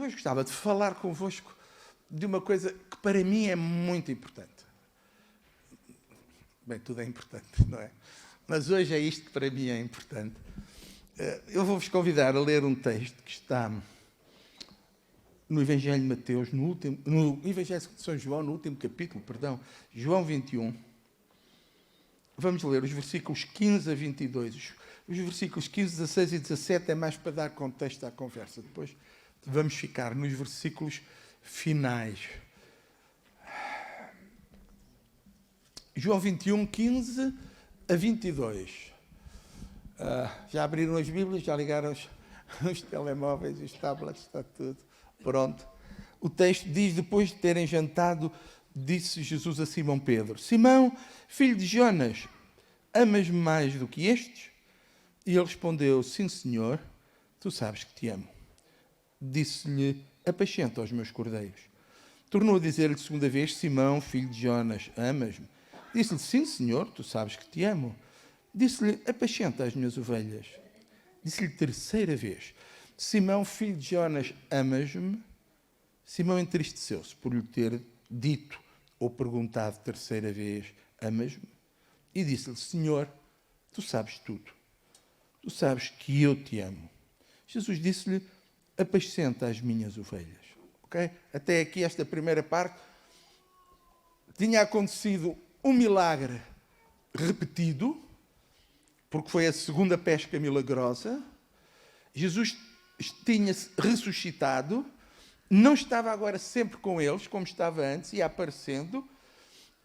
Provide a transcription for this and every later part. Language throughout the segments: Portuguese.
hoje gostava de falar convosco de uma coisa que para mim é muito importante. Bem, tudo é importante, não é? Mas hoje é isto que para mim é importante. Eu vou-vos convidar a ler um texto que está no Evangelho de Mateus, no Evangelho de São João, no último capítulo, perdão, João 21. Vamos ler os versículos 15 a 22. Os versículos 15, 16 e 17 é mais para dar contexto à conversa. Depois vamos ficar nos versículos finais. João 21, 15 a 22. Já abriram as Bíblias, já ligaram os telemóveis, os tablets, está tudo pronto. O texto diz: depois de terem jantado, disse Jesus a Simão Pedro: Simão, filho de Jonas, amas-me mais do que estes? E ele respondeu: sim, Senhor, tu sabes que te amo. Disse-lhe: apacenta os meus cordeiros. Tornou a dizer-lhe segunda vez: Simão, filho de Jonas, amas-me? Disse-lhe: sim, Senhor, tu sabes que te amo. Disse-lhe: apacenta as minhas ovelhas. Disse-lhe terceira vez: Simão, filho de Jonas, amas-me? Simão entristeceu-se por lhe ter dito ou perguntado terceira vez: amas-me? E disse-lhe: Senhor, tu sabes tudo. Tu sabes que eu te amo. Jesus disse-lhe: apacenta as minhas ovelhas. Okay? Até aqui, esta primeira parte, tinha acontecido um milagre repetido, porque foi a segunda pesca milagrosa. Jesus tinha-se ressuscitado, não estava agora sempre com eles, como estava antes, ia aparecendo,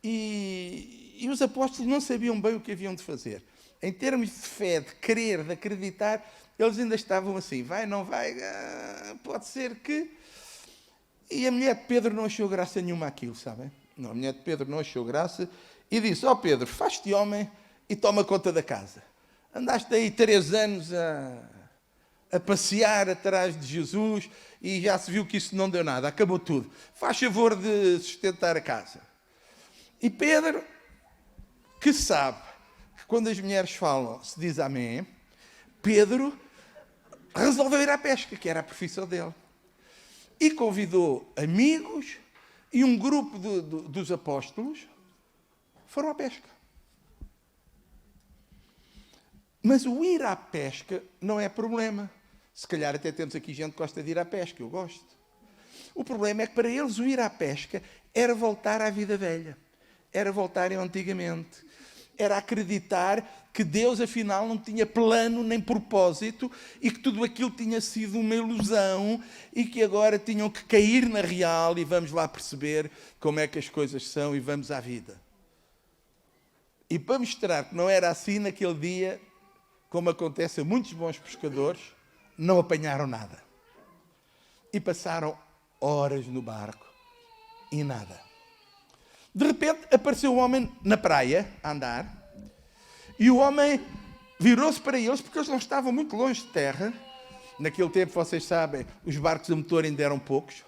e os apóstolos não sabiam bem o que haviam de fazer. Em termos de fé, de crer, de acreditar, eles ainda estavam assim: vai, não vai, pode ser que... E a mulher de Pedro não achou graça nenhuma àquilo, sabem? Não, a mulher de Pedro não achou graça e disse: ó Pedro, faz-te homem e toma conta da casa. Andaste aí 3 anos a passear atrás de Jesus e já se viu que isso não deu nada, acabou tudo. Faz favor de sustentar a casa. E Pedro, que sabe que quando as mulheres falam se diz amém, Pedro resolveu ir à pesca, que era a profissão dele. E convidou amigos e um grupo dos apóstolos, foram à pesca. Mas o ir à pesca não é problema. Se calhar até temos aqui gente que gosta de ir à pesca, eu gosto. O problema é que para eles o ir à pesca era voltar à vida velha. Era voltarem ao antigamente. Era acreditar que Deus afinal não tinha plano nem propósito e que tudo aquilo tinha sido uma ilusão e que agora tinham que cair na real e vamos lá perceber como é que as coisas são e vamos à vida. E para mostrar que não era assim naquele dia, como acontece a muitos bons pescadores, não apanharam nada. E passaram horas no barco e nada. De repente apareceu um homem na praia a andar e o homem virou-se para eles porque eles não estavam muito longe de terra. Naquele tempo, vocês sabem, os barcos a motor ainda eram poucos,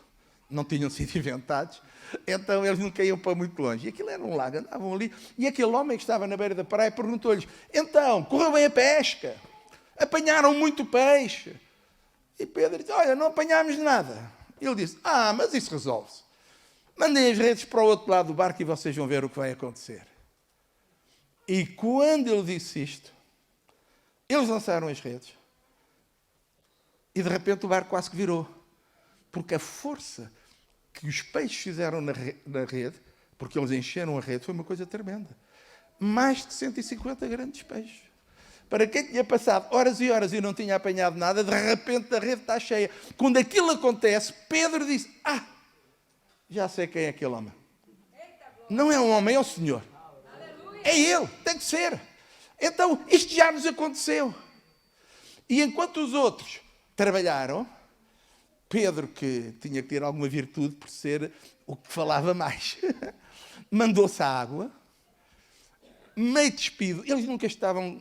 não tinham sido inventados, então eles não caíam para muito longe. E aquilo era um lago, andavam ali, e aquele homem que estava na beira da praia perguntou-lhes: então, correu bem a pesca? Apanharam muito peixe? E Pedro disse: olha, não apanhámos nada. Ele disse: mas isso resolve-se. Mandem as redes para o outro lado do barco e vocês vão ver o que vai acontecer. E quando ele disse isto, eles lançaram as redes. E de repente o barco quase que virou. Porque a força que os peixes fizeram na rede, porque eles encheram a rede, foi uma coisa tremenda. Mais de 150 grandes peixes. Para quem tinha passado horas e horas e não tinha apanhado nada, de repente a rede está cheia. Quando aquilo acontece, Pedro disse: já sei quem é aquele homem. Não é um homem, é o Senhor. É Ele, tem que ser. Então, isto já nos aconteceu. E enquanto os outros trabalharam, Pedro, que tinha que ter alguma virtude por ser o que falava mais, mandou-se à água, meio despido. Eles nunca estavam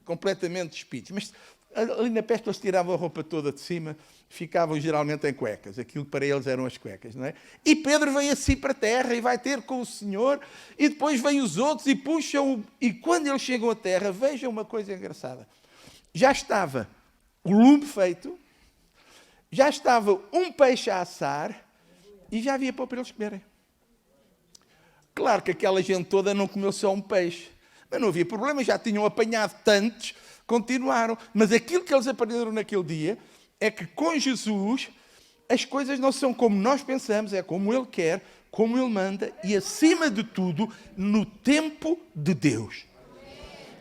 completamente despidos, mas ali na pesca eles tiravam a roupa toda de cima, ficavam geralmente em cuecas. Aquilo para eles eram as cuecas, não é? E Pedro veio assim para a terra e vai ter com o Senhor, e depois vêm os outros e puxam, e quando eles chegam à terra, vejam uma coisa engraçada. Já estava o lume feito, já estava um peixe a assar e já havia pão para eles comerem. Claro que aquela gente toda não comeu só um peixe, mas não havia problema, já tinham apanhado tantos, continuaram. Mas aquilo que eles aprenderam naquele dia é que com Jesus as coisas não são como nós pensamos, é como Ele quer, como Ele manda e, acima de tudo, no tempo de Deus.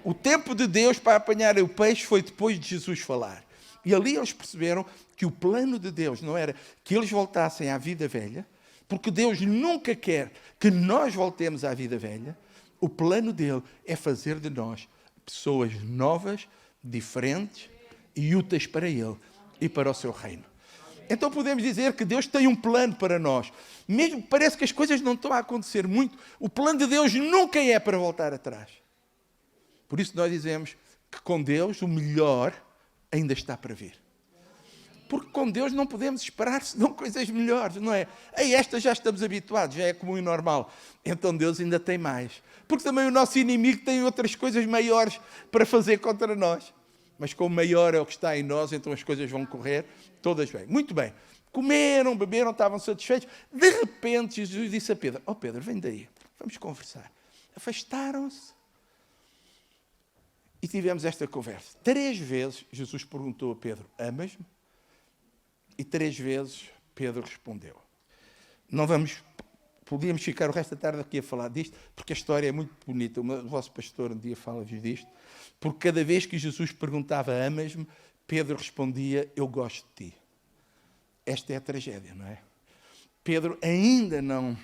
O tempo de Deus para apanhar o peixe foi depois de Jesus falar. E ali eles perceberam que o plano de Deus não era que eles voltassem à vida velha, porque Deus nunca quer que nós voltemos à vida velha. O plano dele é fazer de nós pessoas novas, diferentes e úteis para Ele e para o seu reino. Então podemos dizer que Deus tem um plano para nós. Mesmo que pareça que as coisas não estão a acontecer muito, o plano de Deus nunca é para voltar atrás. Por isso nós dizemos que com Deus o melhor ainda está para vir. Porque com Deus não podemos esperar senão coisas melhores, não é? A esta já estamos habituados, já é comum e normal. Então Deus ainda tem mais. Porque também o nosso inimigo tem outras coisas maiores para fazer contra nós. Mas como maior é o que está em nós, então as coisas vão correr todas bem. Muito bem. Comeram, beberam, estavam satisfeitos. De repente Jesus disse a Pedro: Pedro, vem daí, vamos conversar. Afastaram-se. E tivemos esta conversa. 3 vezes Jesus perguntou a Pedro: amas-me? E 3 vezes Pedro respondeu. Podíamos ficar o resto da tarde aqui a falar disto, porque a história é muito bonita. O vosso pastor um dia fala-vos disto. Porque cada vez que Jesus perguntava: amas-me? Pedro respondia: eu gosto de ti. Esta é a tragédia, não é? Pedro ainda não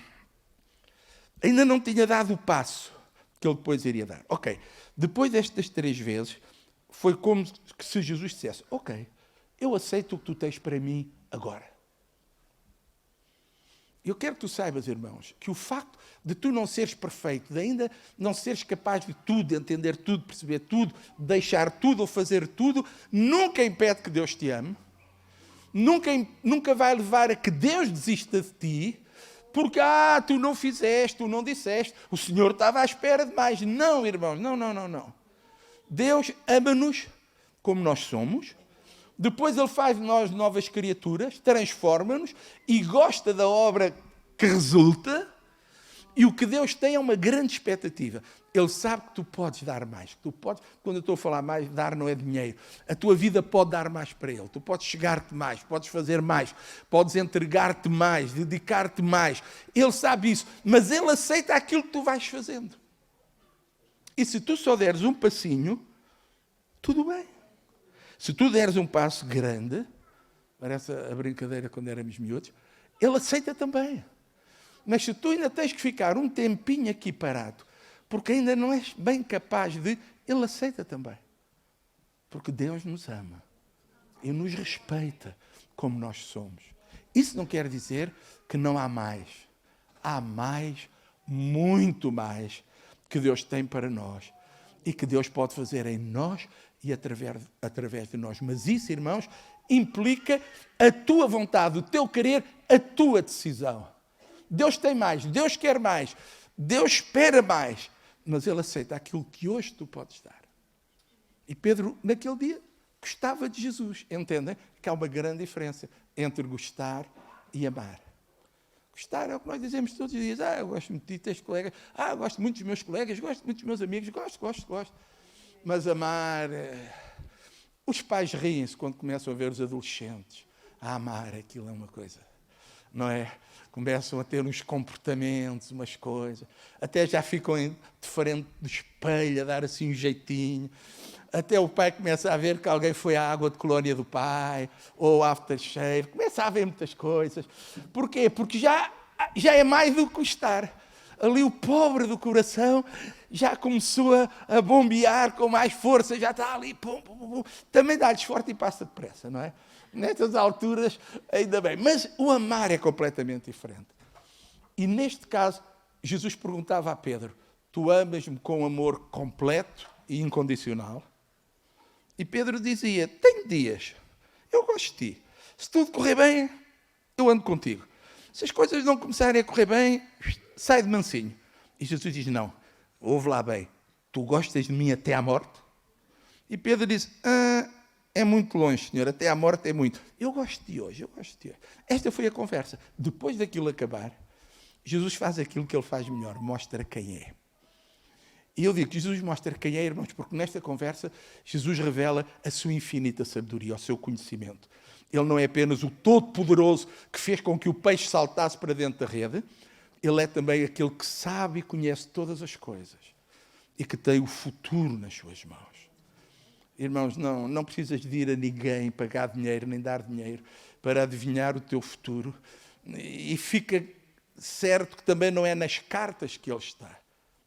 tinha dado o passo que ele depois iria dar. Ok, depois destas 3 vezes, foi como se Jesus dissesse: ok, eu aceito o que tu tens para mim agora. Eu quero que tu saibas, irmãos, que o facto de tu não seres perfeito, de ainda não seres capaz de tudo, de entender tudo, perceber tudo, deixar tudo ou fazer tudo, nunca impede que Deus te ame, nunca vai levar a que Deus desista de ti, porque, tu não fizeste, tu não disseste, o Senhor estava à espera de mais. Não, irmãos, não. Deus ama-nos como nós somos. Depois Ele faz de nós novas criaturas, transforma-nos e gosta da obra que resulta. E o que Deus tem é uma grande expectativa. Ele sabe que tu podes dar mais. Quando eu estou a falar mais, dar não é dinheiro. A tua vida pode dar mais para Ele. Tu podes chegar-te mais, podes fazer mais, podes entregar-te mais, dedicar-te mais. Ele sabe isso, mas Ele aceita aquilo que tu vais fazendo. E se tu só deres um passinho, tudo bem. Se tu deres um passo grande, parece a brincadeira quando éramos miúdos, Ele aceita também. Mas se tu ainda tens que ficar um tempinho aqui parado, porque ainda não és bem capaz de, Ele aceita também. Porque Deus nos ama e nos respeita como nós somos. Isso não quer dizer que não há mais. Há mais, muito mais, que Deus tem para nós e que Deus pode fazer em nós e através de nós. Mas isso, irmãos, implica a tua vontade, o teu querer, a tua decisão. Deus tem mais, Deus quer mais, Deus espera mais, mas Ele aceita aquilo que hoje tu podes dar. E Pedro, naquele dia, gostava de Jesus. Entendem? Que há uma grande diferença entre gostar e amar. Gostar é o que nós dizemos todos os dias. Eu gosto muito de ti, tens colegas. Eu gosto muito dos meus colegas, gosto muito dos meus amigos. Gosto. Mas amar... Os pais riem-se quando começam a ver os adolescentes. A amar, aquilo é uma coisa. Não é? Começam a ter uns comportamentos, umas coisas. Até já ficam de frente do espelho, a dar assim um jeitinho. Até o pai começa a ver que alguém foi à água de colónia do pai, ou aftershave. Começa a ver muitas coisas. Porquê? Porque já é mais do que gostar. Ali o pobre do coração já começou a bombear com mais força, já está ali, pum. Também dá-lhes forte e passa depressa, não é? Nestas alturas, ainda bem. Mas o amar é completamente diferente. E neste caso, Jesus perguntava a Pedro: tu amas-me com amor completo e incondicional? E Pedro dizia: tenho dias, eu gosto de ti. Se tudo correr bem, eu ando contigo. Se as coisas não começarem a correr bem, sai de mansinho. E Jesus diz: não, ouve lá bem, tu gostas de mim até à morte? E Pedro diz: É muito longe, Senhor, até à morte é muito. Eu gosto de hoje. Esta foi a conversa. Depois daquilo acabar, Jesus faz aquilo que ele faz melhor, mostra quem é. E eu digo que Jesus mostra quem é, irmãos, porque nesta conversa Jesus revela a sua infinita sabedoria, o seu conhecimento. Ele não é apenas o Todo-Poderoso que fez com que o peixe saltasse para dentro da rede, ele é também aquele que sabe e conhece todas as coisas e que tem o futuro nas suas mãos. Irmãos, não precisas de ir a ninguém pagar dinheiro, nem dar dinheiro para adivinhar o teu futuro. E fica certo que também não é nas cartas que ele está.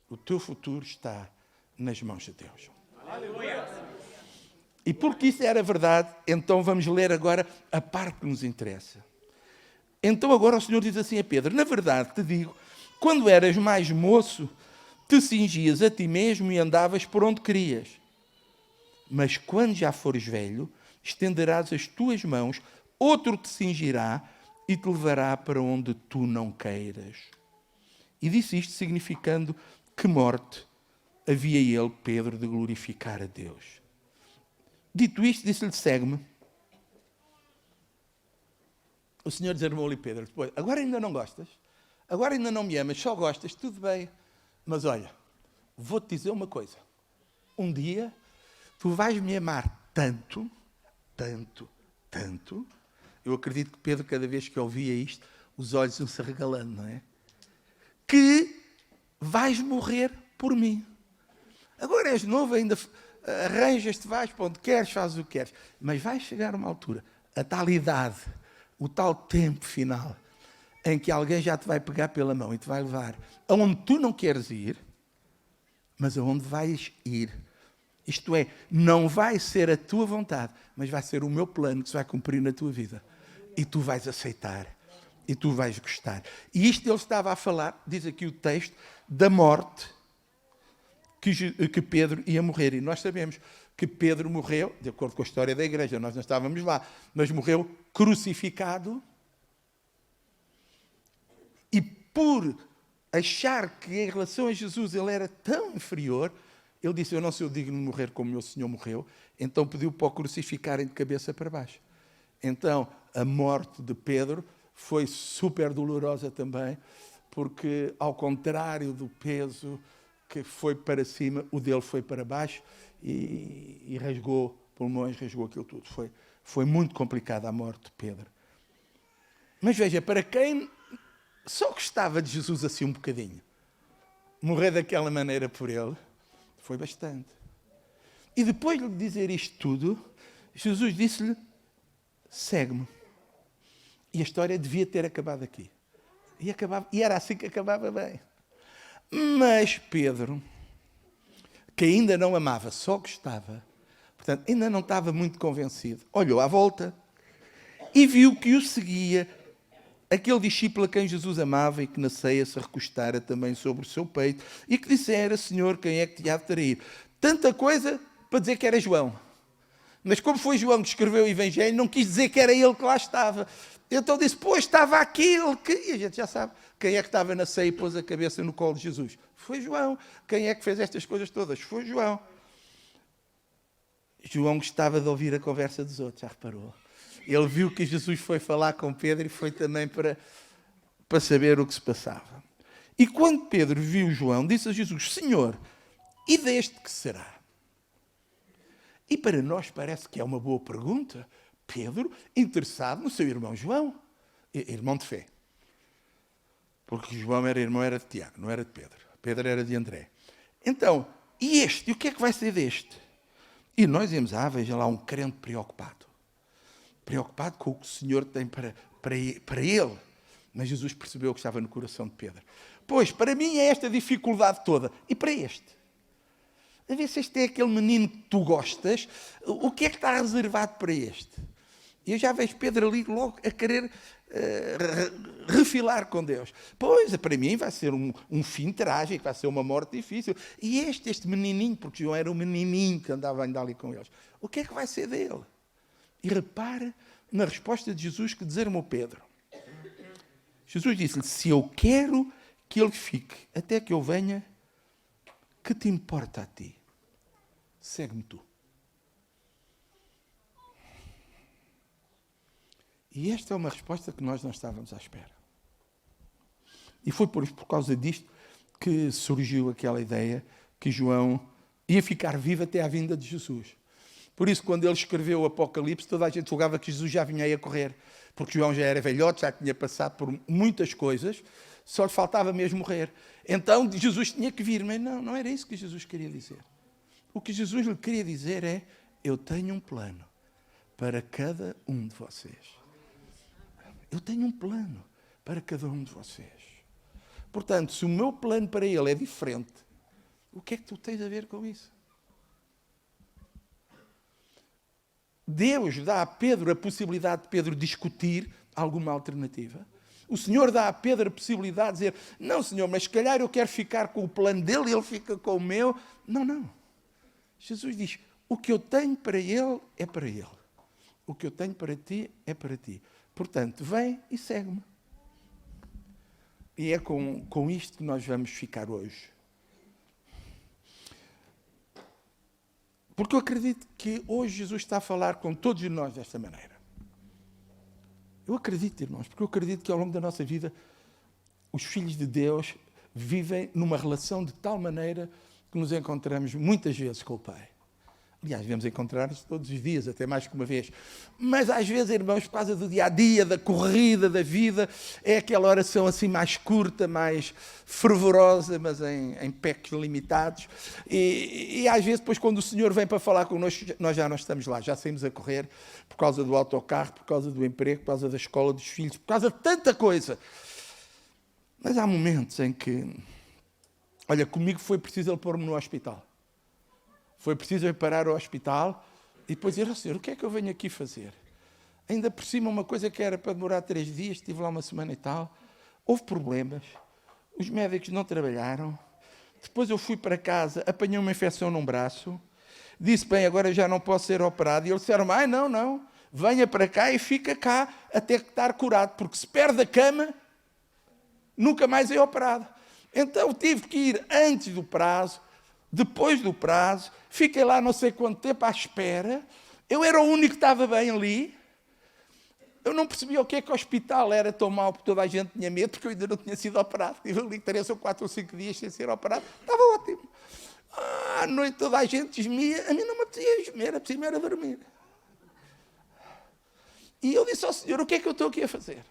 O teu futuro está nas mãos de Deus. Aleluia. E porque isso era verdade, então vamos ler agora a parte que nos interessa. Então agora o Senhor diz assim a Pedro: na verdade te digo, quando eras mais moço, te cingias a ti mesmo e andavas por onde querias. Mas quando já fores velho, estenderás as tuas mãos, outro te cingirá e te levará para onde tu não queiras. E disse isto significando que morte havia ele, Pedro, de glorificar a Deus. Dito isto, disse-lhe: segue-me. O Senhor desarmou-lhe Pedro depois: agora ainda não gostas? Agora ainda não me amas? Só gostas? Tudo bem. Mas olha, vou-te dizer uma coisa. Um dia tu vais me amar tanto, tanto, tanto. Eu acredito que Pedro, cada vez que ouvia isto, os olhos iam se regalando, não é? Que vais morrer por mim. Agora és novo, ainda arranjas-te, vais para onde queres, fazes o que queres. Mas vai chegar uma altura, a tal idade, o tal tempo final, em que alguém já te vai pegar pela mão e te vai levar aonde tu não queres ir, mas aonde vais ir. Isto é, não vai ser a tua vontade, mas vai ser o meu plano que se vai cumprir na tua vida. E tu vais aceitar. E tu vais gostar. E isto ele estava a falar, diz aqui o texto, da morte que Pedro ia morrer. E nós sabemos que Pedro morreu, de acordo com a história da igreja, nós não estávamos lá, mas morreu crucificado. E por achar que em relação a Jesus ele era tão inferior, ele disse: eu não sou digno de morrer como o meu Senhor morreu. Então pediu para o crucificarem de cabeça para baixo. Então a morte de Pedro foi super dolorosa também, porque ao contrário do peso que foi para cima, o dele foi para baixo e rasgou pulmões, rasgou aquilo tudo. Foi muito complicada a morte de Pedro. Mas veja, para quem só gostava de Jesus assim um bocadinho, morrer daquela maneira por ele, foi bastante. E depois de lhe dizer isto tudo, Jesus disse-lhe: segue-me. E a história devia ter acabado aqui. E era assim que acabava bem. Mas Pedro, que ainda não amava, só gostava, portanto, ainda não estava muito convencido, olhou à volta e viu que o seguia aquele discípulo a quem Jesus amava e que na ceia se recostara também sobre o seu peito e que dissera: Senhor, quem é que te há de trair? Tanta coisa para dizer que era João. Mas como foi João que escreveu o Evangelho, não quis dizer que era ele que lá estava. Então disse: pois estava aquele que... E a gente já sabe quem é que estava na ceia e pôs a cabeça no colo de Jesus. Foi João. Quem é que fez estas coisas todas? Foi João. João gostava de ouvir a conversa dos outros, já reparou? Ele viu que Jesus foi falar com Pedro e foi também para saber o que se passava. E quando Pedro viu João, disse a Jesus: Senhor, e deste que será? E para nós parece que é uma boa pergunta. Pedro, interessado no seu irmão João, irmão de fé. Porque João era irmão, era de Tiago, não era de Pedro. Pedro era de André. Então, e este? E o que é que vai ser deste? E nós íamos: veja lá, um crente preocupado. Preocupado com o que o Senhor tem para ele. Mas Jesus percebeu o que estava no coração de Pedro. Pois, para mim é esta dificuldade toda. E para este? A ver se este é aquele menino que tu gostas. O que é que está reservado para este? E eu já vejo Pedro ali logo a querer refilar com Deus. Pois, para mim vai ser um fim trágico, vai ser uma morte difícil. E este menininho, porque João era um menininho que andava ainda ali com eles, o que é que vai ser dele? E repara na resposta de Jesus que desarmou Pedro. Jesus disse-lhe: se eu quero que ele fique até que eu venha, que te importa a ti? Segue-me tu. E esta é uma resposta que nós não estávamos à espera. E foi por causa disto que surgiu aquela ideia que João ia ficar vivo até à vinda de Jesus. Por isso, quando ele escreveu o Apocalipse, toda a gente julgava que Jesus já vinha aí a correr, porque João já era velhote, já tinha passado por muitas coisas, só lhe faltava mesmo morrer. Então, Jesus tinha que vir, mas não era isso que Jesus queria dizer. O que Jesus lhe queria dizer é: eu tenho um plano para cada um de vocês. Eu tenho um plano para cada um de vocês. Portanto, se o meu plano para ele é diferente, o que é que tu tens a ver com isso? Deus dá a Pedro a possibilidade de Pedro discutir alguma alternativa. O Senhor dá a Pedro a possibilidade de dizer: não, Senhor, mas se calhar eu quero ficar com o plano dele e ele fica com o meu. Não. Jesus diz: o que eu tenho para ele é para ele. O que eu tenho para ti é para ti. Portanto, vem e segue-me. E é com isto que nós vamos ficar hoje. Porque eu acredito que hoje Jesus está a falar com todos nós desta maneira. Eu acredito, irmãos, porque eu acredito que ao longo da nossa vida os filhos de Deus vivem numa relação de tal maneira que nos encontramos muitas vezes com o Pai. Aliás, devemos encontrar-nos todos os dias, até mais que uma vez. Mas às vezes, irmãos, por causa do dia-a-dia, da corrida, da vida, é aquela oração assim mais curta, mais fervorosa, mas em pecos limitados. E às vezes, depois, quando o Senhor vem para falar connosco, nós já não estamos lá, já saímos a correr por causa do autocarro, por causa do emprego, por causa da escola dos filhos, por causa de tanta coisa. Mas há momentos em que, olha, comigo foi preciso ele pôr-me no hospital. Foi preciso eu parar ao hospital e depois dizer: Senhor, o que é que eu venho aqui fazer? Ainda por cima uma coisa que era para demorar 3 dias, estive lá uma semana e tal. Houve problemas, os médicos não trabalharam. Depois eu fui para casa, apanhei uma infecção num braço, disse: bem, agora já não posso ser operado. E eles disseram: não, venha para cá e fica cá até estar curado, porque se perde a cama, nunca mais é operado. Então tive que ir antes do prazo, depois do prazo, fiquei lá não sei quanto tempo à espera. Eu era o único que estava bem ali. Eu não percebia o que é que o hospital era tão mau, porque toda a gente tinha medo, porque eu ainda não tinha sido operado. Estive ali 3 ou 4 ou 5 dias sem ser operado. Estava ótimo. À noite toda a gente gemia. A mim não me apetecia gemer, apetecia-me era dormir. E eu disse ao Senhor: o que é que eu estou aqui a fazer?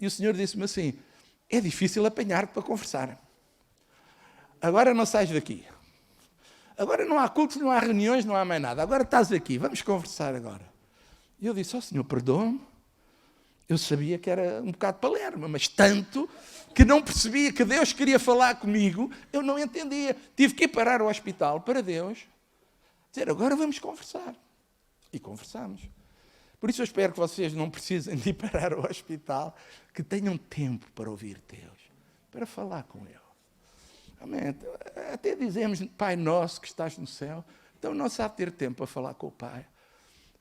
E o Senhor disse-me assim: é difícil apanhar-te para conversar. Agora não sais daqui. Agora não há cultos, não há reuniões, não há mais nada. Agora estás aqui, vamos conversar agora. E eu disse: Senhor, perdoa-me. Eu sabia que era um bocado palerma, mas tanto que não percebia que Deus queria falar comigo, eu não entendia. Tive que ir parar ao hospital para Deus, dizer: agora vamos conversar. E conversámos. Por isso eu espero que vocês não precisem de ir parar ao hospital, que tenham tempo para ouvir Deus, para falar com Ele. Amém. Até dizemos: Pai nosso que estás no céu, então não sabe ter tempo para falar com o Pai.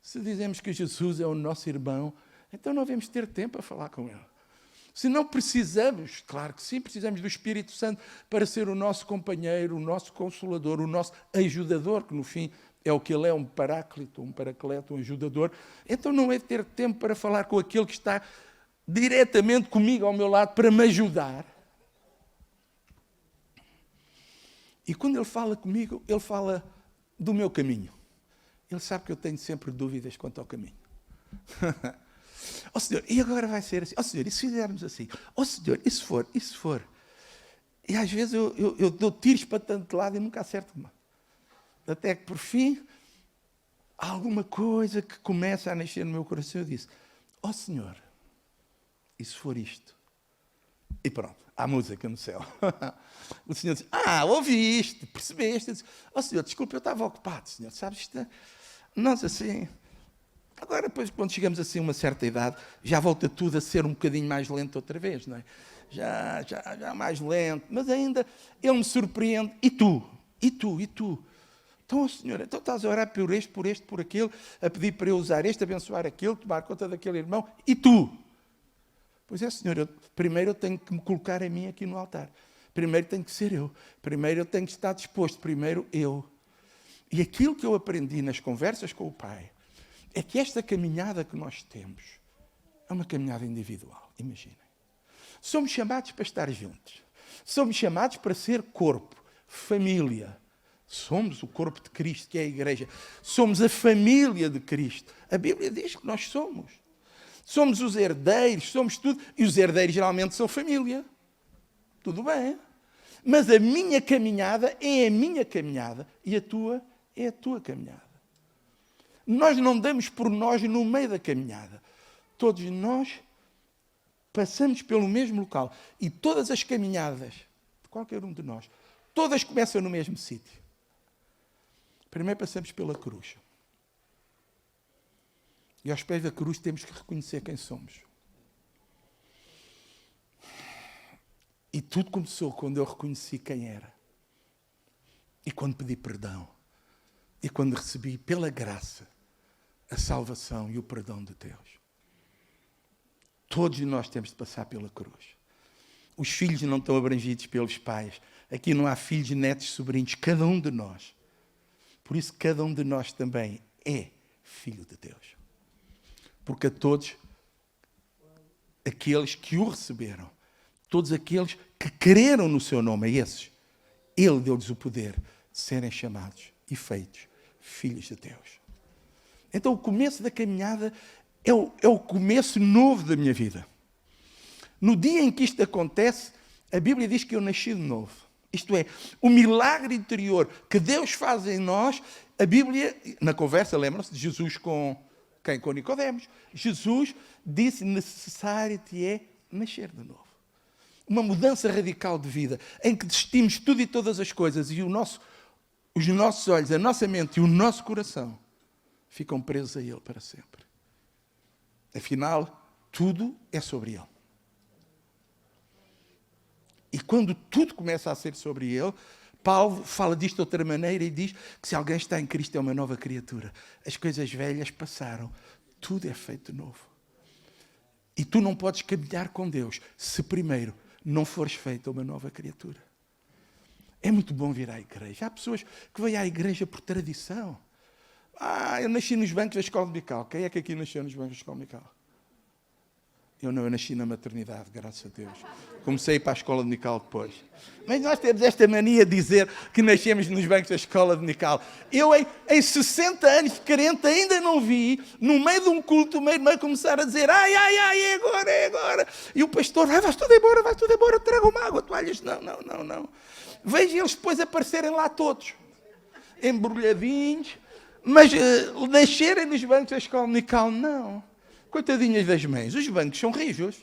Se dizemos que Jesus é o nosso irmão, então não devemos ter tempo para falar com Ele. Se não precisamos, claro que sim, precisamos do Espírito Santo para ser o nosso companheiro, o nosso consolador, o nosso ajudador, que no fim é o que Ele é, um paráclito, um paracleto, um ajudador. Então não é ter tempo para falar com aquele que está diretamente comigo ao meu lado para me ajudar. E quando Ele fala comigo, Ele fala do meu caminho. Ele sabe que eu tenho sempre dúvidas quanto ao caminho. Senhor, e agora vai ser assim? Senhor, e se fizermos assim? Senhor, e se for? E às vezes eu dou tiros para tanto lado e nunca acerto uma. Até que por fim, há alguma coisa que começa a nascer no meu coração. Eu disse: Senhor, e se for isto? E pronto, há música no céu. O Senhor disse: ouvi isto, percebeste? Eu disse: Senhor, desculpe, eu estava ocupado, Senhor, sabes isto? Nós assim... Agora, depois, quando chegamos assim a uma certa idade, já volta tudo a ser um bocadinho mais lento outra vez, não é? Já mais lento, mas ainda Ele me surpreende. E tu? Então, Senhor, então estás a orar por aquele, a pedir para eu usar este, abençoar aquele, tomar conta daquele irmão. E tu? Pois é, Senhor, primeiro eu tenho que me colocar a mim aqui no altar. Primeiro tenho que ser eu. Primeiro eu tenho que estar disposto. Primeiro eu. E aquilo que eu aprendi nas conversas com o Pai é que esta caminhada que nós temos É uma caminhada individual, imaginem. Somos chamados para estar juntos. Somos chamados para ser corpo, família. Somos o corpo de Cristo, que é a igreja. Somos a família de Cristo. A Bíblia diz que nós somos. Somos os herdeiros, somos tudo. E os herdeiros geralmente são família. Tudo bem. Mas a minha caminhada é a minha caminhada e a tua é a tua caminhada. Nós não damos por nós no meio da caminhada. Todos nós passamos pelo mesmo local. E todas as caminhadas de qualquer um de nós, todas começam no mesmo sítio. Primeiro passamos pela cruz. E aos pés da cruz temos que reconhecer quem somos. E tudo começou quando eu reconheci quem era. E quando pedi perdão. E quando recebi pela graça a salvação e o perdão de Deus. Todos nós temos de passar pela cruz. Os filhos não estão abrangidos pelos pais. Aqui não há filhos, netos, sobrinhos. Cada um de nós. Por isso, cada um de nós também é filho de Deus. Porque a todos aqueles que o receberam, todos aqueles que creram no seu nome, a esses, Ele deu-lhes o poder de serem chamados e feitos filhos de Deus. Então, o começo da caminhada é o começo novo da minha vida. No dia em que isto acontece, a Bíblia diz que eu nasci de novo. Isto é, o milagre interior que Deus faz em nós, a Bíblia, na conversa, lembram-se de Jesus com quem? Com Nicodemos. Jesus disse, necessário te é nascer de novo. Uma mudança radical de vida, em que desistimos tudo e todas as coisas e os nossos olhos, a nossa mente e o nosso coração ficam presos a Ele para sempre. Afinal, tudo é sobre Ele. E quando tudo começa a ser sobre Ele, Paulo fala disto de outra maneira e diz que se alguém está em Cristo é uma nova criatura. As coisas velhas passaram. Tudo é feito de novo. E tu não podes caminhar com Deus se primeiro não fores feito uma nova criatura. É muito bom vir à igreja. Há pessoas que vêm à igreja por tradição. Eu nasci nos bancos da escola dominical. Quem é que aqui nasceu nos bancos da escola dominical? Eu não, eu nasci na maternidade, graças a Deus. Comecei a ir para a escola dominical depois. Mas nós temos esta mania de dizer que nascemos nos bancos da escola dominical. Eu, em 60 anos de crente, ainda não vi, no meio de um culto, meio começar a dizer é agora. E o pastor, vais tudo embora, traga uma água, toalhas. Não. Vejo eles depois aparecerem lá todos, embrulhadinhos, mas nascerem nos bancos da escola dominical, não. Coitadinhas das mães, os bancos são rijos.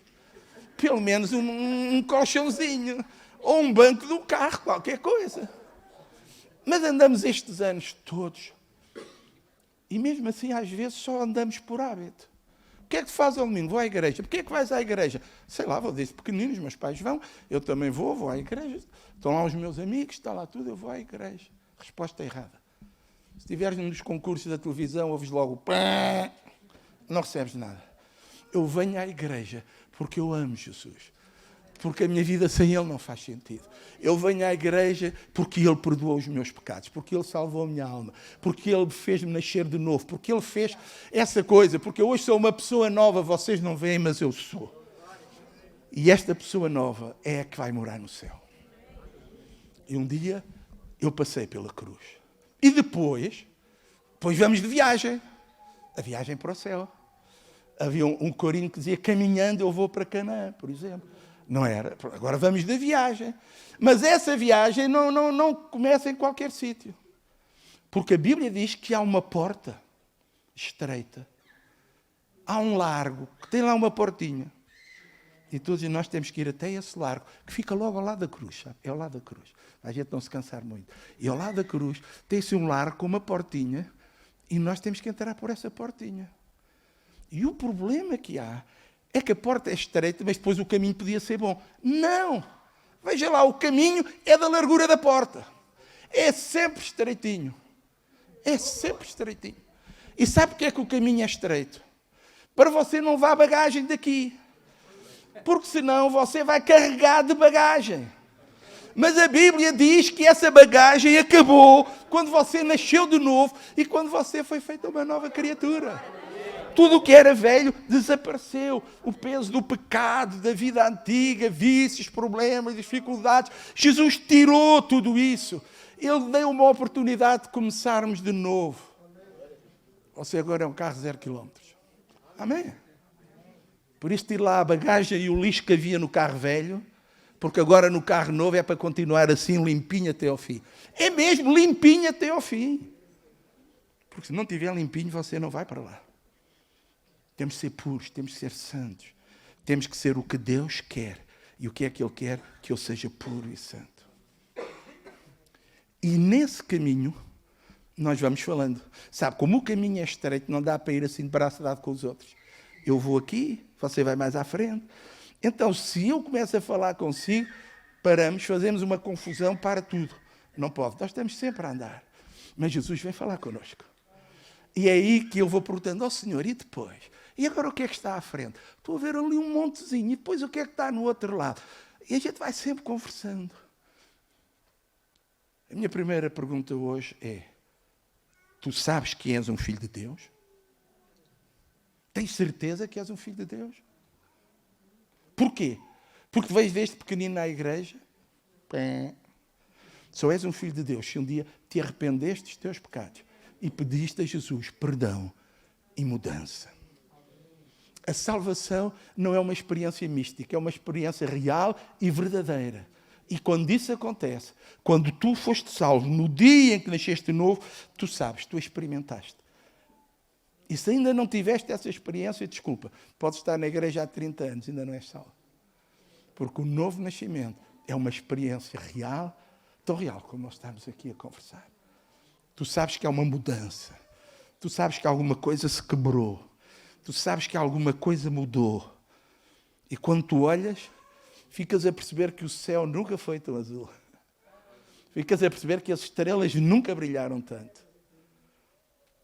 Pelo menos um colchãozinho. Ou um banco do carro, qualquer coisa. Mas andamos estes anos todos. E mesmo assim, às vezes, só andamos por hábito. O que é que tu fazes ao domingo? Vou à igreja. Porquê é que vais à igreja? Sei lá, vou desde pequenino, os meus pais vão. Eu também vou à igreja. Estão lá os meus amigos, está lá tudo, eu vou à igreja. Resposta errada. Se estiveres num dos concursos da televisão, ouves logo pá. Não recebes nada. Eu venho à igreja porque eu amo Jesus. Porque a minha vida sem Ele não faz sentido. Eu venho à igreja porque Ele perdoou os meus pecados. Porque Ele salvou a minha alma. Porque Ele fez-me nascer de novo. Porque Ele fez essa coisa. Porque eu hoje sou uma pessoa nova. Vocês não veem, mas eu sou. E esta pessoa nova é a que vai morar no céu. E um dia eu passei pela cruz. E depois vamos de viagem. A viagem para o céu. Havia um corinho que dizia, caminhando eu vou para Canaã, por exemplo. Não era. Agora vamos de viagem. Mas essa viagem não começa em qualquer sítio. Porque a Bíblia diz que há uma porta estreita. Há um largo, que tem lá uma portinha. E todos nós temos que ir até esse largo, que fica logo ao lado da cruz, sabe? É ao lado da cruz. A gente não se cansar muito. E ao lado da cruz tem-se um largo com uma portinha e nós temos que entrar por essa portinha. E o problema que há é que a porta é estreita, mas depois o caminho podia ser bom. Não! Veja lá, o caminho é da largura da porta. É sempre estreitinho. É sempre estreitinho. E sabe porque é que o caminho é estreito? Para você não levar bagagem daqui. Porque senão você vai carregar de bagagem. Mas a Bíblia diz que essa bagagem acabou quando você nasceu de novo e quando você foi feita uma nova criatura. Tudo o que era velho desapareceu. O peso do pecado, da vida antiga, vícios, problemas, dificuldades. Jesus tirou tudo isso. Ele deu uma oportunidade de começarmos de novo. Você agora é um carro 0 km. Amém? Por isso tire lá a bagagem e o lixo que havia no carro velho, porque agora no carro novo é para continuar assim, limpinho até ao fim. É mesmo, limpinho até ao fim. Porque se não estiver limpinho, você não vai para lá. Temos que ser puros, temos que ser santos. Temos que ser o que Deus quer. E o que é que Ele quer? Que eu seja puro e santo. E nesse caminho, nós vamos falando. Sabe, como o caminho é estreito, não dá para ir assim de braço dado com os outros. Eu vou aqui, você vai mais à frente. Então, se eu começo a falar consigo, paramos, fazemos uma confusão, para tudo. Não pode. Nós estamos sempre a andar. Mas Jesus vem falar connosco. E é aí que eu vou perguntando, ó Senhor, e depois? E agora o que é que está à frente? Estou a ver ali um montezinho, e depois o que é que está no outro lado? E a gente vai sempre conversando. A minha primeira pergunta hoje é, tu sabes que és um filho de Deus? Tens certeza que és um filho de Deus? Porquê? Porque veio desde pequenino na igreja? Só és um filho de Deus se um dia te arrependeste dos teus pecados e pediste a Jesus perdão e mudança. A salvação não é uma experiência mística, é uma experiência real e verdadeira. E quando isso acontece, quando tu foste salvo, no dia em que nasceste de novo, tu sabes, tu experimentaste. E se ainda não tiveste essa experiência, desculpa, podes estar na igreja há 30 anos, ainda não és salvo. Porque o novo nascimento é uma experiência real, tão real como nós estamos aqui a conversar. Tu sabes que há uma mudança. Tu sabes que alguma coisa se quebrou. Tu sabes que alguma coisa mudou. E quando tu olhas, ficas a perceber que o céu nunca foi tão azul. Ficas a perceber que as estrelas nunca brilharam tanto.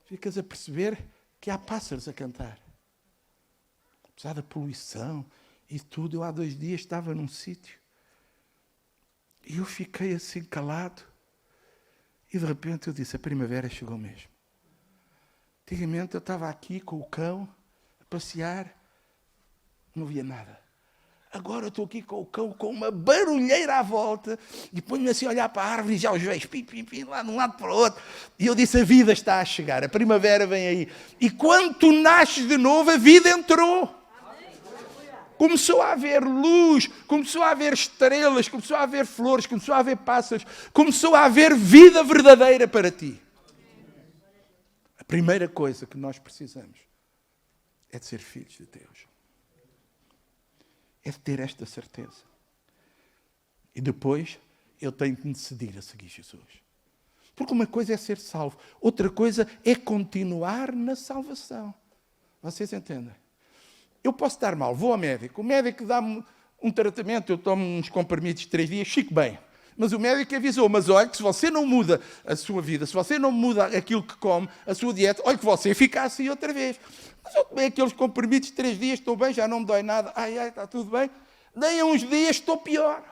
Ficas a perceber que há pássaros a cantar. Apesar da poluição e tudo, eu há 2 dias estava num sítio e eu fiquei assim calado e de repente eu disse, a primavera chegou mesmo. Antigamente eu estava aqui com o cão a passear, não via nada. Agora eu estou aqui com o cão com uma barulheira à volta e ponho-me assim a olhar para a árvore e já os vejo, lá de um lado para o outro. E eu disse, a vida está a chegar, a primavera vem aí. E quando tu nasces de novo, a vida entrou. Começou a haver luz, começou a haver estrelas, começou a haver flores, começou a haver pássaros, começou a haver vida verdadeira para ti. A primeira coisa que nós precisamos é de ser filhos de Deus. É de ter esta certeza. E depois eu tenho que me decidir a seguir Jesus. Porque uma coisa é ser salvo, outra coisa é continuar na salvação. Vocês entendem? Eu posso estar mal, vou ao médico, o médico dá-me um tratamento, eu tomo uns comprimidos 3 dias, fico bem. Mas o médico avisou, mas olha que se você não muda a sua vida, se você não muda aquilo que come, a sua dieta, olha que você fica assim outra vez. Mas eu tomei aqueles comprimidos 3 dias, estou bem, já não me dói nada, está tudo bem. Daí a uns dias estou pior.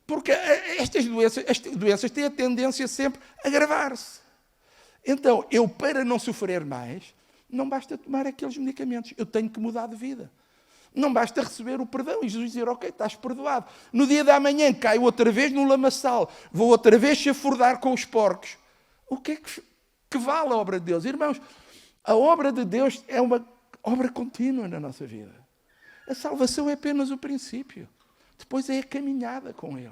Porque estas doenças têm a tendência sempre a agravar-se. Então, eu para não sofrer mais, não basta tomar aqueles medicamentos, eu tenho que mudar de vida. Não basta receber o perdão e Jesus dizer, ok, estás perdoado. No dia da manhã caio outra vez no lamaçal, vou outra vez chafurdar com os porcos. O que é que vale a obra de Deus? Irmãos, a obra de Deus é uma obra contínua na nossa vida. A salvação é apenas o princípio. Depois é a caminhada com Ele.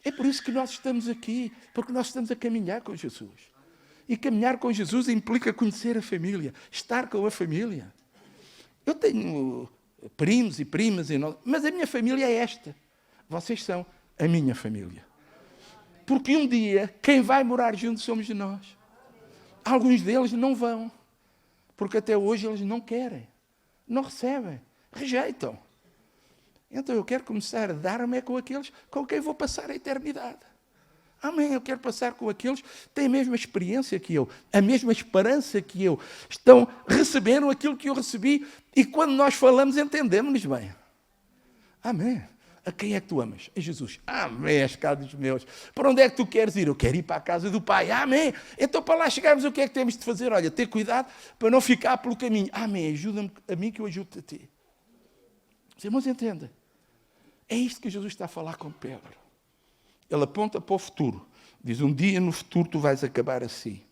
É por isso que nós estamos aqui, porque nós estamos a caminhar com Jesus. E caminhar com Jesus implica conhecer a família, estar com a família. Eu tenho primos e primas, mas a minha família é esta. Vocês são a minha família. Porque um dia, quem vai morar junto somos nós. Alguns deles não vão, porque até hoje eles não querem, não recebem, rejeitam. Então eu quero começar a dar-me com aqueles com quem vou passar a eternidade. Amém, eu quero passar com aqueles que têm a mesma experiência que eu, a mesma esperança que eu, receberam aquilo que eu recebi e quando nós falamos entendemos-nos bem. Amém. A quem é que tu amas? A Jesus. Amém, és cá dos meus. Para onde é que tu queres ir? Eu quero ir para a casa do Pai. Amém. Então para lá chegarmos, o que é que temos de fazer? Olha, ter cuidado para não ficar pelo caminho. Amém. Ajuda-me a mim que eu ajudo-te a ti. Os irmãos entendem? É isto que Jesus está a falar com Pedro. Ele aponta para o futuro. Diz, um dia no futuro tu vais acabar assim.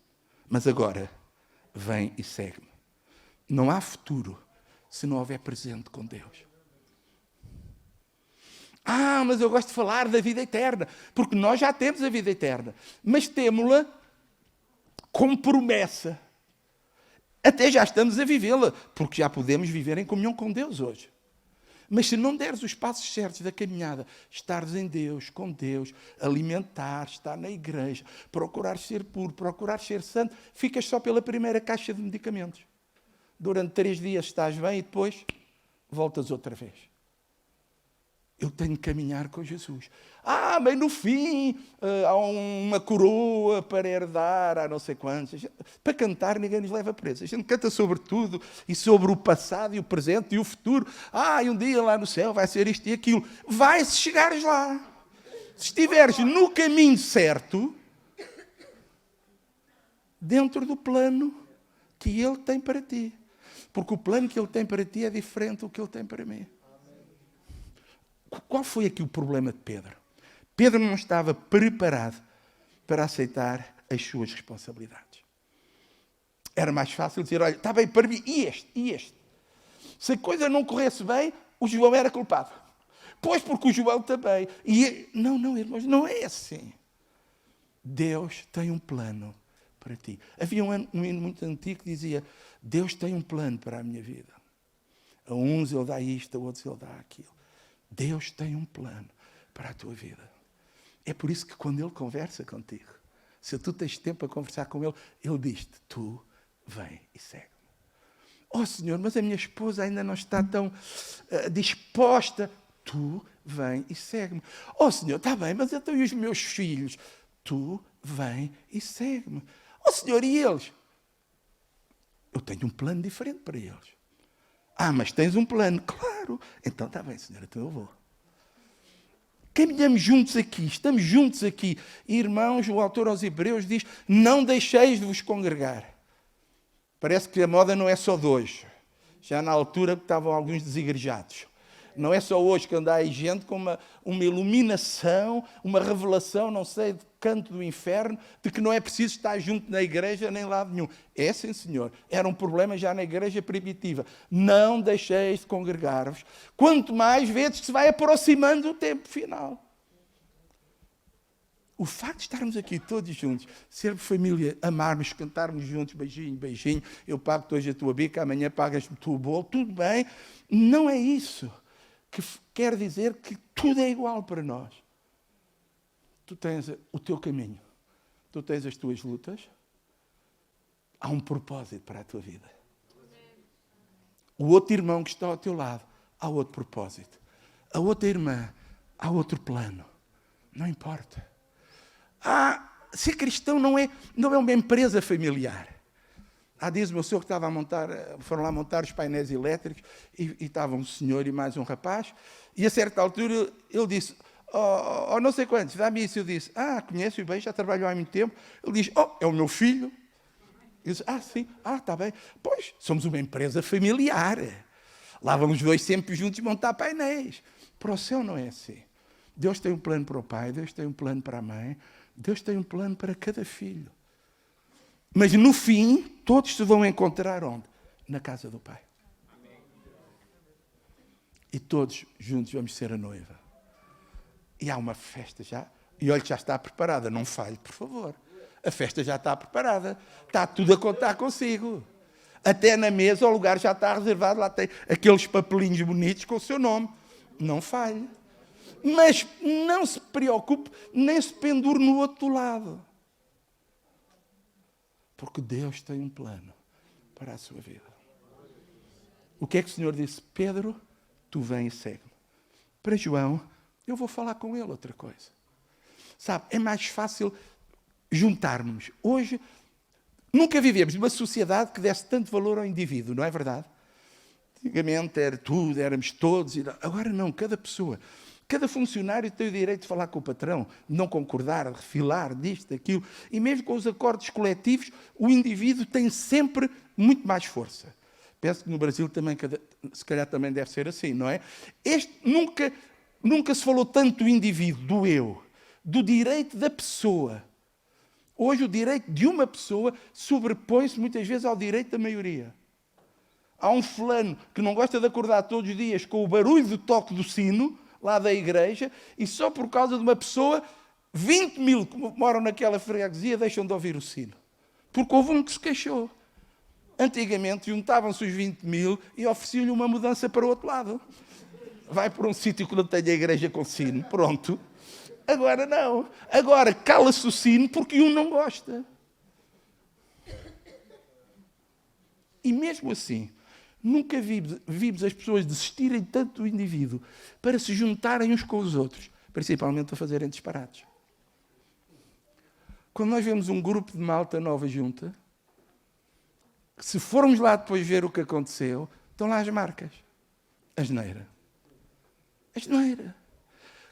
Mas agora, vem e segue-me. Não há futuro se não houver presente com Deus. Mas eu gosto de falar da vida eterna. Porque nós já temos a vida eterna. Mas temos-la como promessa. Até já estamos a vivê-la. Porque já podemos viver em comunhão com Deus hoje. Mas se não deres os passos certos da caminhada, estares em Deus, com Deus, alimentar, estar na igreja, procurar ser puro, procurar ser santo, ficas só pela primeira caixa de medicamentos. Durante 3 dias estás bem e depois voltas outra vez. Eu tenho que caminhar com Jesus. Mas no fim há uma coroa para herdar, há não sei quantos. Para cantar ninguém nos leva preso. A gente canta sobre tudo e sobre o passado e o presente e o futuro. E um dia lá no céu vai ser isto e aquilo. Vai se chegares lá. Se estiveres no caminho certo, dentro do plano que Ele tem para ti. Porque o plano que Ele tem para ti é diferente do que Ele tem para mim. Qual foi aqui o problema de Pedro? Pedro não estava preparado para aceitar as suas responsabilidades. Era mais fácil dizer, olha, está bem para mim, e este? Se a coisa não corresse bem, o João era culpado. Pois porque o João também. Não, irmãos, não é assim. Deus tem um plano para ti. Havia um hino muito antigo que dizia, Deus tem um plano para a minha vida. A uns Ele dá isto, a outros Ele dá aquilo. Deus tem um plano para a tua vida. É por isso que quando Ele conversa contigo, se tu tens tempo a conversar com Ele, Ele diz-te, tu vem e segue-me. Senhor, mas a minha esposa ainda não está tão disposta. Tu vem e segue-me. Senhor, está bem, mas então e os meus filhos? Tu vem e segue-me. Senhor, e eles? Eu tenho um plano diferente para eles. Mas tens um plano. Claro. Então está bem, Senhor, então eu vou. Caminhamos juntos aqui, estamos juntos aqui. Irmãos, o autor aos Hebreus diz, não deixeis de vos congregar. Parece que a moda não é só de hoje. Já na altura que estavam alguns desigrejados. Não é só hoje que anda aí gente com uma iluminação, uma revelação, não sei, de canto do inferno, de que não é preciso estar junto na igreja nem lado nenhum. É, sim, senhor. Era um problema já na igreja primitiva. Não deixeis de congregar-vos. Quanto mais vezes que se vai aproximando do tempo final. O facto de estarmos aqui todos juntos, sermos família, amarmos, cantarmos juntos, beijinho, beijinho, eu pago-te hoje a tua bica, amanhã pagas-me tu o bolo, tudo bem, não é isso. Que quer dizer que tudo é igual para nós. Tu tens o teu caminho, tu tens as tuas lutas, há um propósito para a tua vida. O outro irmão que está ao teu lado, há outro propósito. A outra irmã, há outro plano. Não importa. Ser cristão não é uma empresa familiar. Há dias o meu senhor que foram lá montar os painéis elétricos e estava um senhor e mais um rapaz e a certa altura ele disse, não sei quantos, dá-me isso. Eu disse, conheço-o bem, já trabalhou há muito tempo. Ele diz, é o meu filho. Eu disse, sim, está bem. Pois, somos uma empresa familiar. Lá vamos os dois sempre juntos montar painéis. Para o céu não é assim. Deus tem um plano para o pai, Deus tem um plano para a mãe, Deus tem um plano para cada filho. Mas no fim, todos se vão encontrar onde? Na casa do Pai. E todos juntos vamos ser a noiva. E há uma festa já. E olha que já está preparada. Não falhe, por favor. A festa já está preparada. Está tudo a contar consigo. Até na mesa o lugar já está reservado. Lá tem aqueles papelinhos bonitos com o seu nome. Não falhe. Mas não se preocupe, nem se pendure no outro lado. Porque Deus tem um plano para a sua vida. O que é que o Senhor disse? Pedro, tu vem e segue-me. Para João, eu vou falar com ele outra coisa. Sabe, é mais fácil juntarmos. Hoje, nunca vivemos numa sociedade que desse tanto valor ao indivíduo, não é verdade? Antigamente era tudo, éramos todos. Agora não, cada pessoa Cada funcionário tem o direito de falar com o patrão, de não concordar, de refilar, disto, daquilo. E mesmo com os acordos coletivos, o indivíduo tem sempre muito mais força. Penso que no Brasil também, se calhar também deve ser assim, não é? Nunca se falou tanto do indivíduo, do eu, do direito da pessoa. Hoje o direito de uma pessoa sobrepõe-se muitas vezes ao direito da maioria. Há um fulano que não gosta de acordar todos os dias com o barulho do toque do sino, lá da igreja, e só por causa de uma pessoa, 20 mil que moram naquela freguesia deixam de ouvir o sino. Porque houve um que se queixou. Antigamente juntavam-se os 20 mil e ofereciam-lhe uma mudança para o outro lado. Vai para um sítio que não tenha igreja com sino, pronto. Agora não. Agora cala-se o sino porque um não gosta. E mesmo assim, nunca vimos as pessoas desistirem tanto do indivíduo para se juntarem uns com os outros, principalmente a fazerem disparates. Quando nós vemos um grupo de malta nova junta, se formos lá depois ver o que aconteceu, estão lá as marcas. Asneira. Asneira.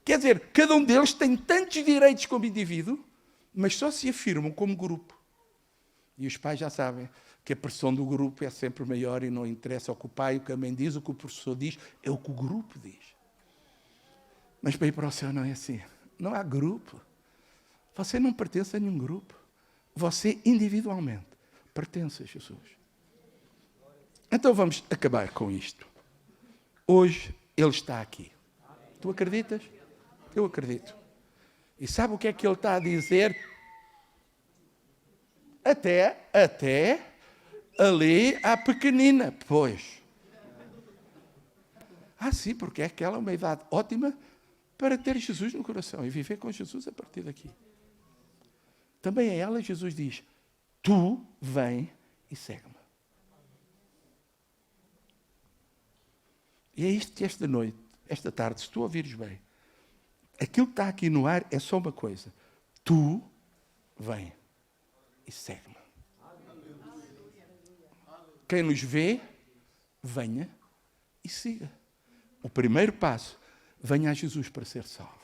Quer dizer, cada um deles tem tantos direitos como indivíduo, mas só se afirmam como grupo. E os pais já sabem que a pressão do grupo é sempre maior e não interessa o que o pai e o que a mãe diz, o que o professor diz, é o que o grupo diz. Mas para ir para o céu não é assim. Não há grupo. Você não pertence a nenhum grupo. Você individualmente pertence a Jesus. Então vamos acabar com isto. Hoje Ele está aqui. Tu acreditas? Eu acredito. E sabe o que é que Ele está a dizer? Até ali à pequenina. Pois. Sim, porque aquela é uma idade ótima para ter Jesus no coração e viver com Jesus a partir daqui. Também a ela Jesus diz, tu vem e segue-me. E é isto que esta noite, esta tarde, se tu ouvires bem, aquilo que está aqui no ar é só uma coisa. Tu vem e segue-me. Quem nos vê, venha e siga. O primeiro passo, venha a Jesus para ser salvo.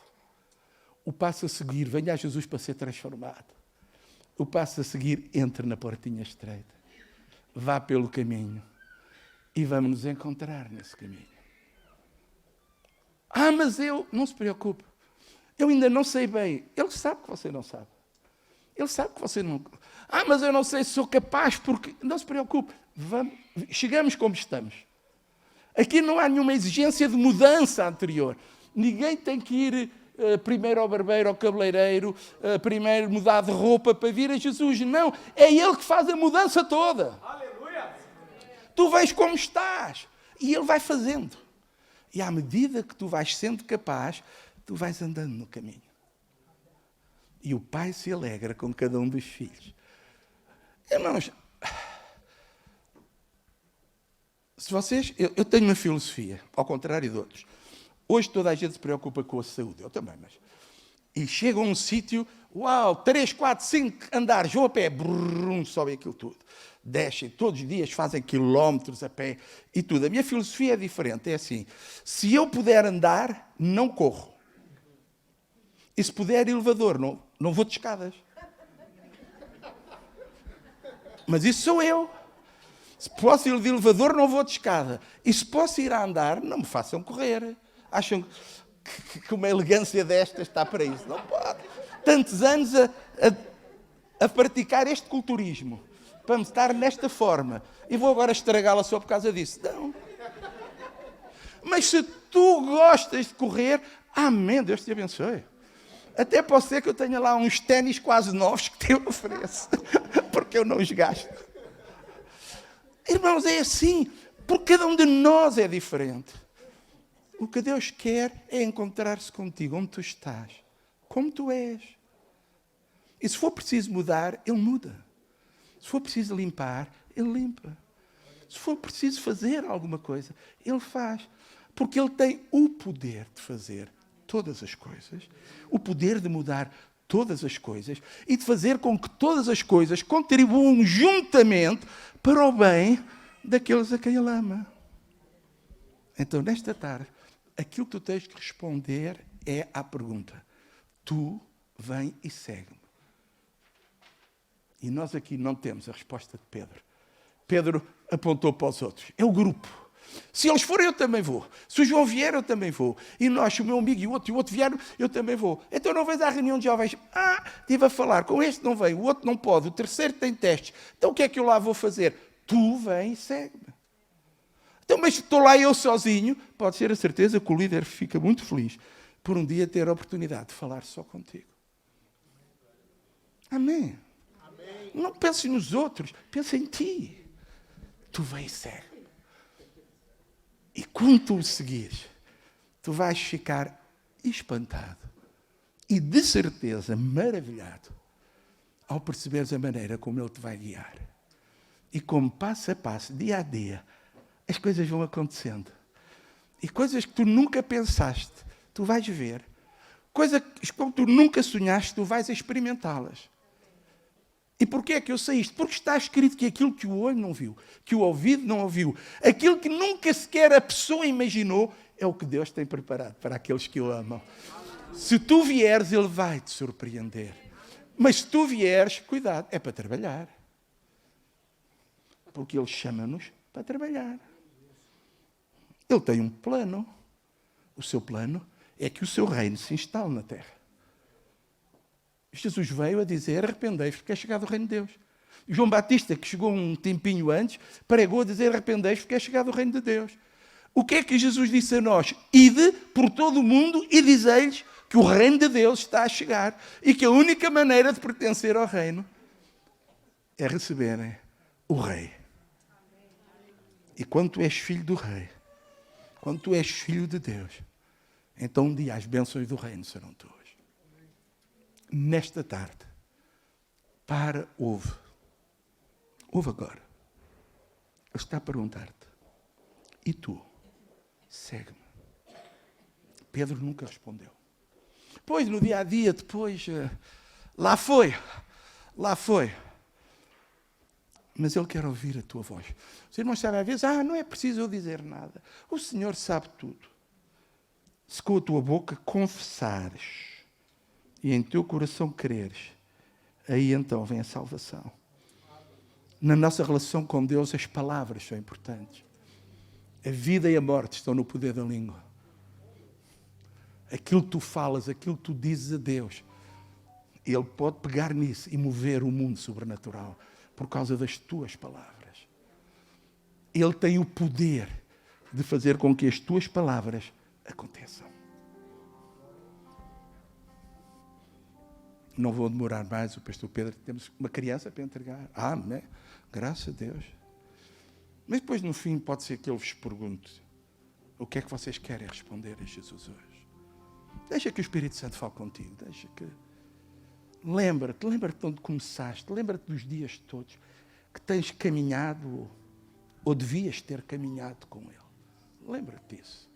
O passo a seguir, venha a Jesus para ser transformado. O passo a seguir, entre na portinha estreita. Vá pelo caminho e vamos nos encontrar nesse caminho. Mas não se preocupe. Eu ainda não sei bem. Ele sabe que você não sabe. Ele sabe que você não... mas eu não sei se sou capaz, porque... Não se preocupe. Chegamos como estamos. Aqui não há nenhuma exigência de mudança anterior. Ninguém tem que ir primeiro ao barbeiro, ao cabeleireiro, primeiro mudar de roupa para vir a Jesus. Não, é Ele que faz a mudança toda. Aleluia! Tu vês como estás. E Ele vai fazendo. E à medida que tu vais sendo capaz, tu vais andando no caminho. E o Pai se alegra com cada um dos filhos. Irmãos, se vocês... Eu tenho uma filosofia, ao contrário de outros. Hoje toda a gente se preocupa com a saúde, eu também, mas... E chega a um sítio, 3, 4, 5 andares, vão a pé, sobe aquilo tudo. Descem, todos os dias fazem quilómetros a pé e tudo. A minha filosofia é diferente, é assim, se eu puder andar, não corro. E se puder elevador, não vou de escadas. Mas isso sou eu. Se posso ir de elevador, não vou de escada. E se posso ir a andar, não me façam correr. Acham que uma elegância desta está para isso? Não pode. Tantos anos a praticar este culturismo, para me estar nesta forma, e vou agora estragá-la só por causa disso. Não. Mas se tu gostas de correr, amém, Deus te abençoe. Até pode ser que eu tenha lá uns ténis quase novos que te ofereço, porque eu não os gasto. Irmãos, é assim, porque cada um de nós é diferente. O que Deus quer é encontrar-se contigo, onde tu estás, como tu és. E se for preciso mudar, Ele muda. Se for preciso limpar, Ele limpa. Se for preciso fazer alguma coisa, Ele faz. Porque Ele tem o poder de fazer todas as coisas, o poder de mudar todas as coisas e de fazer com que todas as coisas contribuam juntamente para o bem daqueles a quem Ele ama. Então, nesta tarde, aquilo que tu tens que responder é à pergunta. Tu vem e segue-me. E nós aqui não temos a resposta de Pedro. Pedro apontou para os outros. É o grupo. Se eles forem, eu também vou. Se o João vier, eu também vou. E nós, o meu amigo e o outro vieram, eu também vou. Então não vais à reunião de jovens. Estive a falar, com este não vem, o outro não pode, o terceiro tem testes. Então o que é que eu lá vou fazer? Tu vem e segue-me. Então, mas estou lá eu sozinho. Pode ser a certeza que o líder fica muito feliz por um dia ter a oportunidade de falar só contigo. Amém. Amém. Não penses nos outros, pensa em ti. Tu vem e segue. E quando tu o seguires, tu vais ficar espantado e de certeza maravilhado ao perceberes a maneira como ele te vai guiar. E como passo a passo, dia a dia, as coisas vão acontecendo. E coisas que tu nunca pensaste, tu vais ver. Coisas que tu nunca sonhaste, tu vais experimentá-las. E porquê é que eu sei isto? Porque está escrito que aquilo que o olho não viu, que o ouvido não ouviu, aquilo que nunca sequer a pessoa imaginou, é o que Deus tem preparado para aqueles que o amam. Se tu vieres, Ele vai te surpreender. Mas se tu vieres, cuidado, é para trabalhar. Porque Ele chama-nos para trabalhar. Ele tem um plano. O seu plano é que o seu reino se instale na terra. Jesus veio a dizer, arrependei-vos, porque é chegado o reino de Deus. João Batista, que chegou um tempinho antes, pregou a dizer, arrependei-vos, porque é chegado o reino de Deus. O que é que Jesus disse a nós? Ide por todo o mundo e dizei-lhes que o reino de Deus está a chegar e que a única maneira de pertencer ao reino é receberem o rei. E quando tu és filho do rei, quando tu és filho de Deus, então um dia as bênçãos do reino serão tuas. Nesta tarde, ouve agora. Ele está a perguntar-te, e tu? Segue-me. Pedro nunca respondeu. Pois, no dia a dia, depois, lá foi. Mas ele quer ouvir a tua voz. Os irmãos sabem às vezes, não é preciso eu dizer nada. O Senhor sabe tudo. Se com a tua boca confessares e em teu coração creres, aí então vem a salvação. Na nossa relação com Deus, as palavras são importantes. A vida e a morte estão no poder da língua. Aquilo que tu falas, aquilo que tu dizes a Deus, Ele pode pegar nisso e mover o mundo sobrenatural por causa das tuas palavras. Ele tem o poder de fazer com que as tuas palavras aconteçam. Não vou demorar mais, o pastor Pedro, temos uma criança para entregar. Amém. Graças a Deus. Mas depois, no fim, pode ser que eu vos pergunte o que é que vocês querem responder a Jesus hoje. Deixa que o Espírito Santo fale contigo. Deixa que... Lembra-te de onde começaste. Lembra-te dos dias todos que tens caminhado ou devias ter caminhado com Ele. Lembra-te disso.